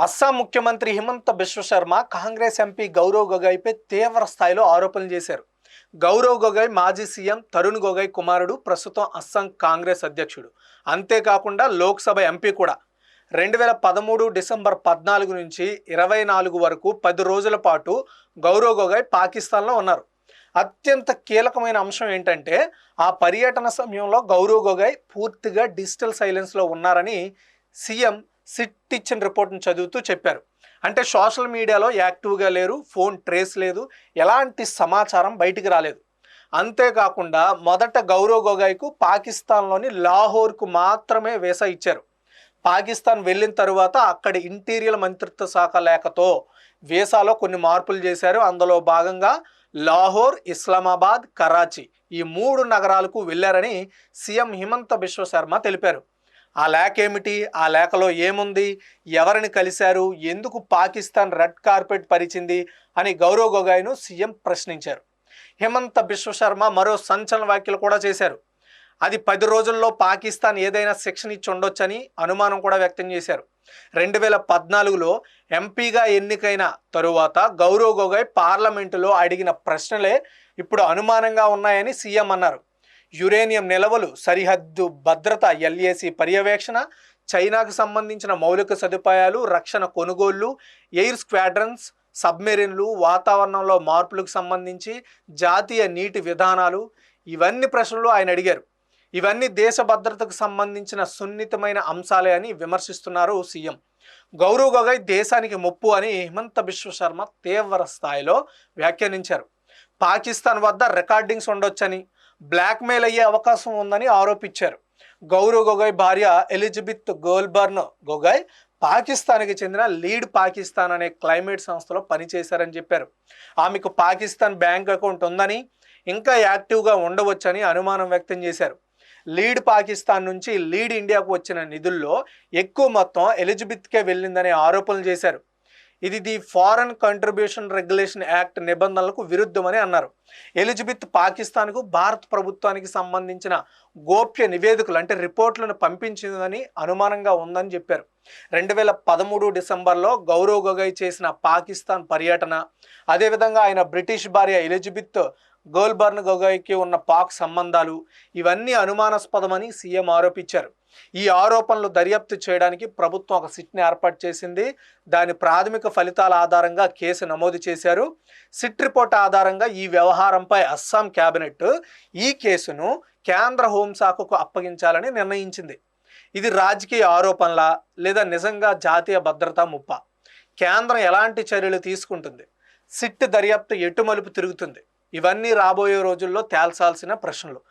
అస్సాం ముఖ్యమంత్రి హిమంత బిశ్వ శర్మ కాంగ్రెస్ ఎంపీ గౌరవ్ గొగోయ్పై తీవ్ర స్థాయిలో ఆరోపణలు చేశారు. గౌరవ్ గొగోయ్ మాజీ సీఎం తరుణ్ గొగోయ్ కుమారుడు, ప్రస్తుతం అస్సాం కాంగ్రెస్ అధ్యక్షుడు. అంతేకాకుండా లోక్సభ ఎంపీ కూడా. 2013 డిసెంబర్ 14 నుంచి 24 వరకు 10 రోజుల పాటు గౌరవ్ గొగోయ్ పాకిస్తాన్లో ఉన్నారు. అత్యంత కీలకమైన అంశం ఏంటంటే, ఆ పర్యటన సమయంలో గౌరవ్ గొగోయ్ పూర్తిగా డిజిటల్ సైలెన్స్లో ఉన్నారని సీఎం సిట్ ఇచ్చిన రిపోర్ట్ను చదువుతూ చెప్పారు. అంటే సోషల్ మీడియాలో యాక్టివ్గా లేరు, ఫోన్ ట్రేస్ లేదు, ఎలాంటి సమాచారం బయటికి రాలేదు. అంతేకాకుండా మొదట గౌరవ్ గొగోయ్కు పాకిస్తాన్లోని లాహోర్కు మాత్రమే వీసా ఇచ్చారు. పాకిస్తాన్ వెళ్ళిన తరువాత అక్కడి ఇంటీరియర్ మంత్రిత్వ శాఖ లేఖతో వీసాలో కొన్ని మార్పులు చేశారు. అందులో భాగంగా లాహోర్, ఇస్లామాబాద్, కరాచీ ఈ 3 నగరాలకు వెళ్ళారని సీఎం హిమంత బిశ్వ శర్మ తెలిపారు. ఆ లేఖ ఏమిటి, ఆ లేఖలో ఏముంది, ఎవరిని కలిశారు, ఎందుకు పాకిస్తాన్ రెడ్ కార్పెట్ పరిచింది అని గౌరవ్ గొగోయ్ను సీఎం ప్రశ్నించారు. హిమంత బిశ్వ శర్మ మరో సంచలన వ్యాఖ్యలు కూడా చేశారు. అది 10 రోజుల్లో పాకిస్తాన్ ఏదైనా శిక్షణ ఇచ్చి ఉండొచ్చని అనుమానం కూడా వ్యక్తం చేశారు. 2014లో ఎంపీగా ఎన్నికైన తరువాత గౌరవ్ గొగోయ్ పార్లమెంటులో అడిగిన ప్రశ్నలే ఇప్పుడు అనుమానంగా ఉన్నాయని సీఎం అన్నారు. యురేనియం నిల్వలు, సరిహద్దు భద్రత, ఎల్ఏసీ పర్యవేక్షణ, చైనాకు సంబంధించిన మౌలిక సదుపాయాలు, రక్షణ కొనుగోళ్లు, ఎయిర్ స్క్వాడ్రన్స్, సబ్మెరీన్లు, వాతావరణంలో మార్పులకు సంబంధించి జాతీయ నీటి విధానాలు, ఇవన్నీ ప్రశ్నలు ఆయన అడిగారు. ఇవన్నీ దేశ భద్రతకు సంబంధించిన సున్నితమైన అంశాలే అని విమర్శిస్తున్నారు సీఎం. గౌరవ్ గొగోయ్ దేశానికి ముప్పు అని హిమంత బిశ్వ శర్మ తీవ్ర స్థాయిలో వ్యాఖ్యానించారు. పాకిస్తాన్ వద్ద రికార్డింగ్స్ ఉండొచ్చని, బ్లాక్మెయిల్ అయ్యే అవకాశం ఉందని ఆరోపించారు. గౌరవ్ గొగోయ్ భార్య ఎలిజబెత్ గోల్బర్న్ గొగోయ్ పాకిస్తాన్కి చెందిన లీడ్ పాకిస్తాన్ అనే క్లైమేట్ సంస్థలో పనిచేశారని చెప్పారు. ఆమెకు పాకిస్తాన్ బ్యాంక్ అకౌంట్ ఉందని, ఇంకా యాక్టివ్గా ఉండవచ్చని అనుమానం వ్యక్తం చేశారు. లీడ్ పాకిస్తాన్ నుంచి లీడ్ ఇండియాకు వచ్చిన నిధుల్లో ఎక్కువ మొత్తం ఎలిజబెత్కే వెళ్ళిందనే ఆరోపణలు చేశారు. ఇది the foreign contribution regulation act నిబంధనలకు విరుద్ధమని అన్నారు. ఎలిజబెత్ పాకిస్తాన్కు భారత ప్రభుత్వానికి సంబంధించిన గోప్య నివేదికలు అంటే రిపోర్ట్లను పంపించిందని అనుమానంగా ఉందని చెప్పారు. 2013 డిసెంబర్లో గౌరవ్ గొగోయ్ చేసిన పాకిస్తాన్ పర్యటన, అదేవిధంగా ఆయన బ్రిటిష్ భార్య ఎలిజబెత్ గోల్బర్న్ గొగోయ్కి ఉన్న పాక్ సంబంధాలు, ఇవన్నీ అనుమానాస్పదమని సీఎం ఆరోపించారు. ఈ ఆరోపణలు దర్యాప్తు చేయడానికి ప్రభుత్వం ఒక సిట్ని ఏర్పాటు చేసింది. దాని ప్రాథమిక ఫలితాల ఆధారంగా కేసు నమోదు చేశారు. సిట్ రిపోర్ట్ ఆధారంగా ఈ వ్యవహారంపై అస్సాం కేబినెట్ ఈ కేసును కేంద్ర హోంశాఖకు అప్పగించాలని నిర్ణయించింది. ఇది రాజకీయ ఆరోపణలా లేదా నిజంగా జాతీయ భద్రతా ముప్పా? కేంద్రం ఎలాంటి చర్యలు తీసుకుంటుంది? సిట్ దర్యాప్తు ఎటు మలుపు తిరుగుతుంది? ఇవన్నీ రాబోయే రోజుల్లో తేల్చాల్సిన ప్రశ్నలు.